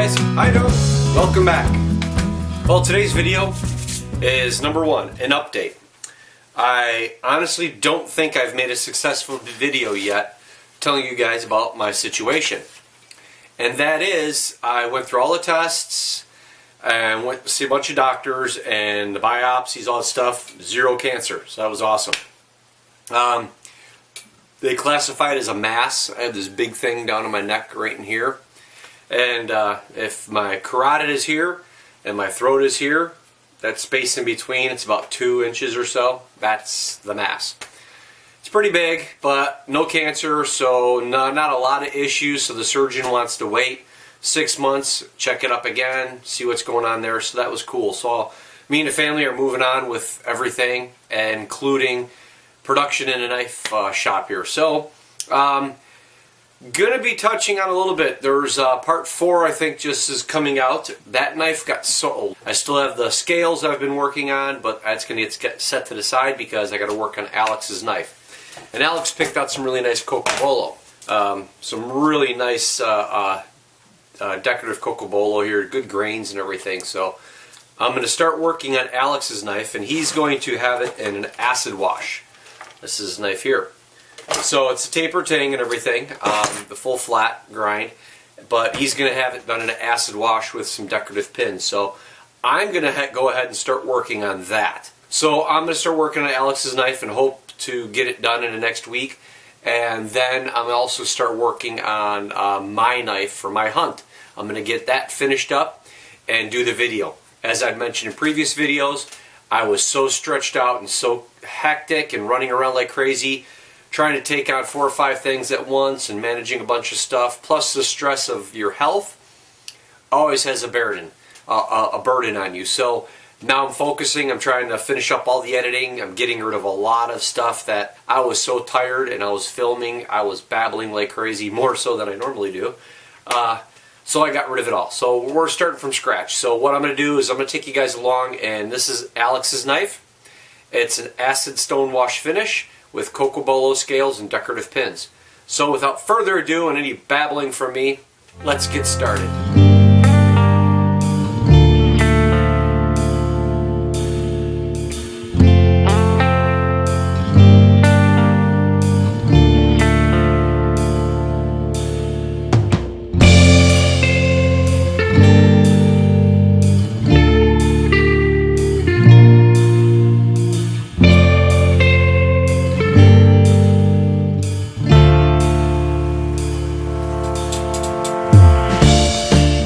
guys, how you doing? Welcome back. Well, today's video is number one, an update. I honestly don't think I've made a successful video yet telling you guys about my situation. And that is, I went through all the tests and went to see a bunch of doctors and the biopsies, all that stuff, zero cancer. So that was awesome. They classified it as a mass. I have this big thing down in my neck right in here. And if my carotid is here and my throat is here, that space in between, it's about 2 inches or so. That's the mass. It's pretty big, but no cancer, so not a lot of issues. So the surgeon wants to wait 6 months, check it up again, see what's going on there. So that was cool. So me and the family are moving on with everything, including production in a knife shop here. So gonna be touching on a little bit. There's part 4, I think, just is coming out. That knife got sold. I still have the scales I've been working on, but that's gonna get set to the side because I got to work on Alex's knife. And Alex picked out some really nice Cocobolo, some really nice decorative Cocobolo here, good grains and everything. So I'm going to start working on Alex's knife, and he's going to have it in an acid wash. This is his knife here. So it's a taper tang and everything, the full flat grind, but he's going to have it done in an acid wash with some decorative pins. So I'm going to go ahead and start working on that. So I'm going to start working on Alex's knife and hope to get it done in the next week. And then I'm also start working on my knife for my hunt. I'm going to get that finished up and do the video. As I've mentioned in previous videos, I was so stretched out and so hectic and running around like crazy, trying to take on 4 or 5 things at once and managing a bunch of stuff, plus the stress of your health always has a burden on you. So now I'm focusing, I'm trying to finish up all the editing, I'm getting rid of a lot of stuff that I was so tired and I was filming, I was babbling like crazy, more so than I normally do. So I got rid of it all. So we're starting from scratch. So what I'm going to do is I'm going to take you guys along, and this is Alex's knife. It's an acid stone wash finish with Cocobolo scales and decorative pins. So without further ado and any babbling from me, let's get started.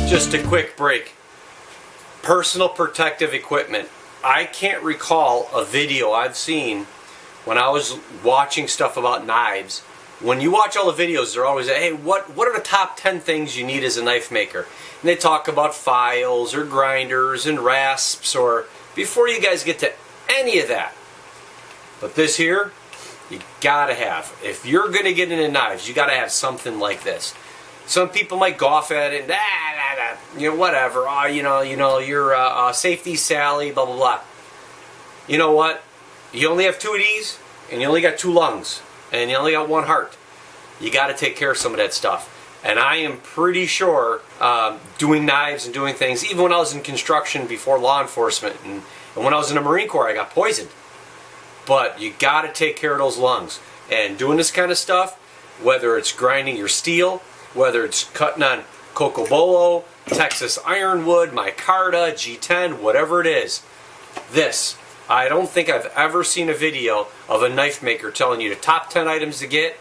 Just a quick break. Personal protective equipment. I can't recall a video I've seen when I was watching stuff about knives. When you watch all the videos, they're always, hey, what are the top 10 things you need as a knife maker? And they talk about files or grinders and rasps, or before you guys get to any of that. But this here, you gotta have. If you're gonna get into knives, you gotta have something like this. Some people might scoff at it, whatever. Oh, you're safety Sally, blah blah blah. You know what? You only have 2 of these, and you only got 2 lungs, and you only got 1 heart. You got to take care of some of that stuff. And I am pretty sure doing knives and doing things, even when I was in construction before law enforcement, and when I was in the Marine Corps, I got poisoned. But you got to take care of those lungs. And doing this kind of stuff, whether it's grinding your steel, whether it's cutting on Cocobolo, Texas Ironwood, Micarta, G10, whatever it is. This, I don't think I've ever seen a video of a knife maker telling you the top 10 items to get.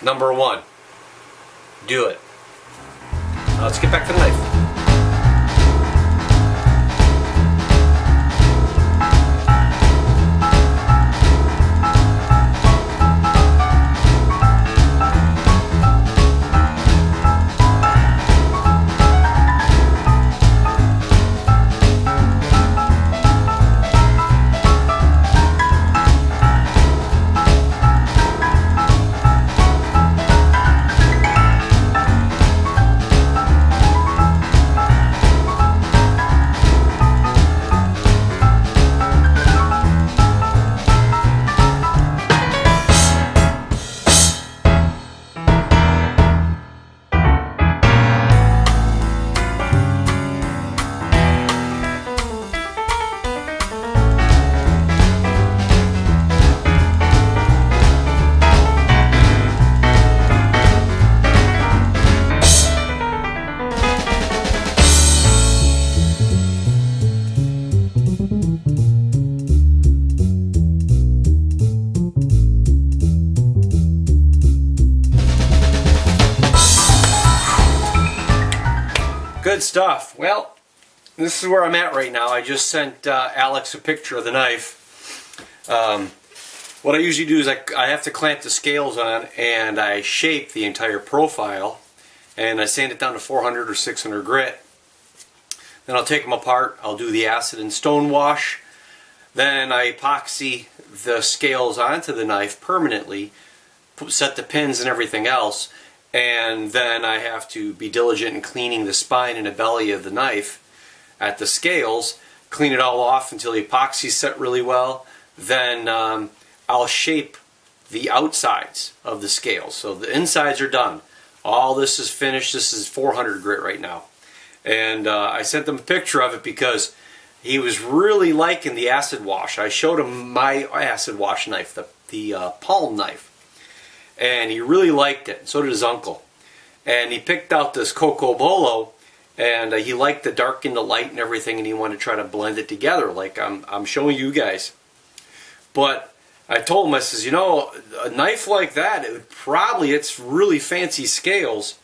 Number 1, do it. Now let's get back to the knife. Good stuff. Well, this is where I'm at right now. I just sent Alex a picture of the knife. What I usually do is I have to clamp the scales on, and I shape the entire profile, and I sand it down to 400 or 600 grit. Then I'll take them apart. I'll do the acid and stone wash. Then I epoxy the scales onto the knife permanently, set the pins and everything else, and then I have to be diligent in cleaning the spine and the belly of the knife at the scales, clean it all off until the epoxy's set really well. Then I'll shape the outsides of the scales. So the insides are done. All this is finished. This is 400 grit right now. And I sent him a picture of it because he was really liking the acid wash. I showed him my acid wash knife, the palm knife. And he really liked it. So did his uncle. And he picked out this Cocobolo, and he liked the dark and the light and everything, and he wanted to try to blend it together like I'm showing you guys. But I told him, I says, you know, a knife like that, it's really fancy scales.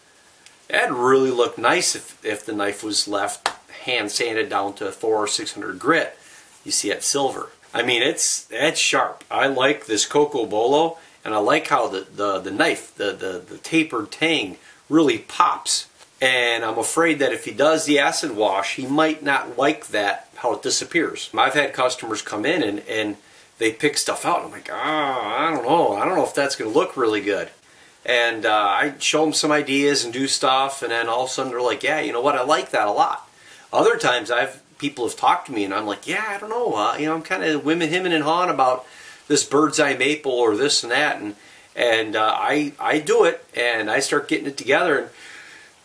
That'd really look nice if the knife was left hand sanded down to 400 or 600 grit. You see that silver. I mean, it's sharp. I like this Cocobolo, and I like how the knife, the tapered tang really pops. And I'm afraid that if he does the acid wash, he might not like that, how it disappears. I've had customers come in and they pick stuff out. I'm like, I don't know if that's going to look really good. And I show them some ideas and do stuff, and then all of a sudden they're like, yeah, you know what, I like that a lot. Other times people have talked to me, and I'm like, yeah, I don't know, you know, I'm kind of hemming and hawing about this bird's eye maple or this and that, and I do it, and I start getting it together, and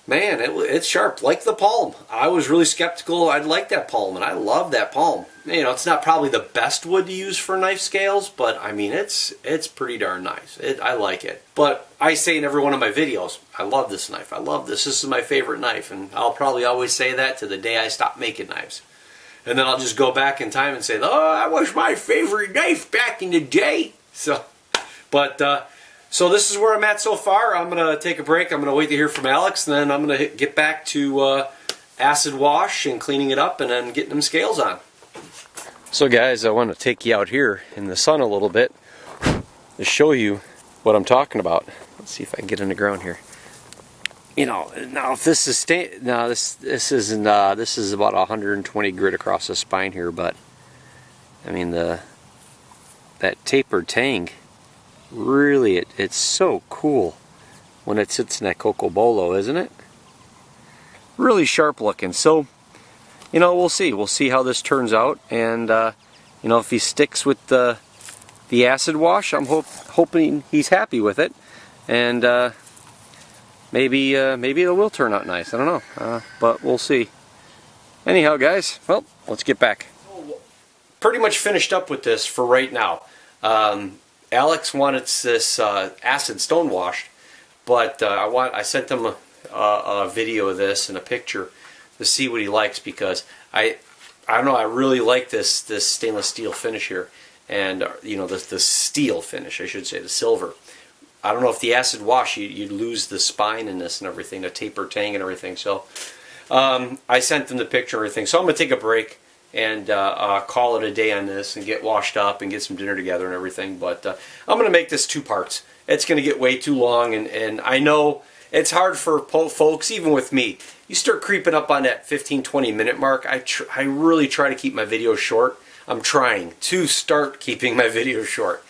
man, it's sharp, like the palm. I was really skeptical I'd like that palm, and I love that palm. You know, it's not probably the best wood to use for knife scales, but I mean, it's pretty darn nice. I like it. But I say in every one of my videos, I love this knife. I love this. This is my favorite knife, and I'll probably always say that to the day I stop making knives. And then I'll just go back in time and say, oh, that was my favorite knife back in the day. So this is where I'm at so far. I'm going to take a break. I'm going to wait to hear from Alex, and then I'm going to get back to acid wash and cleaning it up and then getting them scales on. So guys, I want to take you out here in the sun a little bit to show you what I'm talking about. Let's see if I can get in the ground here. You know, now if this is this is about 120 grit across the spine here, but I mean that tapered tang, really it's so cool when it sits in that Cocobolo, isn't it? Really sharp looking. So, you know, we'll see how this turns out, and you know, if he sticks with the acid wash, I'm hoping he's happy with it, and maybe it will turn out nice. I don't know, but we'll see. Anyhow, guys, well, let's get back. Pretty much finished up with this for right now. Alex wanted this acid stone washed, but I sent him a video of this and a picture to see what he likes, because I don't know, I really like this stainless steel finish here, and you know, the steel finish, I should say, the silver. I don't know if the acid wash, you'd lose the spine in this and everything, the taper tang and everything. So I sent them the picture and everything. So I'm going to take a break and call it a day on this and get washed up and get some dinner together and everything. But I'm going to make this 2 parts. It's going to get way too long, and I know it's hard for folks, even with me. You start creeping up on that 15-20 minute mark. I really try to keep my videos short. I'm trying to start keeping my videos short.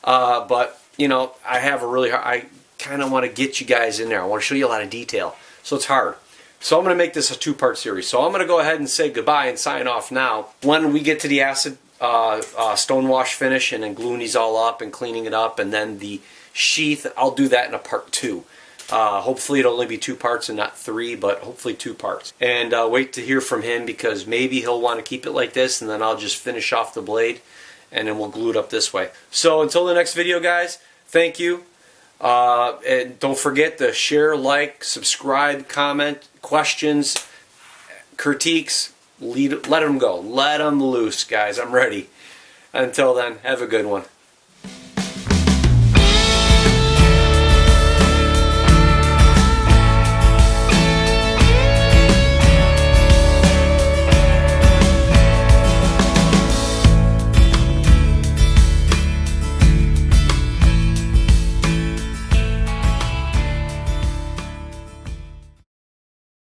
But, you know, I kind of want to get you guys in there. I want to show you a lot of detail. So it's hard. So I'm going to make this a 2-part series. So I'm going to go ahead and say goodbye and sign off now. When we get to the acid stone wash finish and then gluing these all up and cleaning it up, and then the sheath, I'll do that in a part 2. Hopefully it'll only be 2 parts and not 3, but hopefully 2 parts. And wait to hear from him, because maybe he'll want to keep it like this, and then I'll just finish off the blade, and then we'll glue it up this way. So until the next video, guys, thank you. And don't forget to share, like, subscribe, comment, questions, critiques, let them go. Let them loose, guys. I'm ready. Until then, have a good one.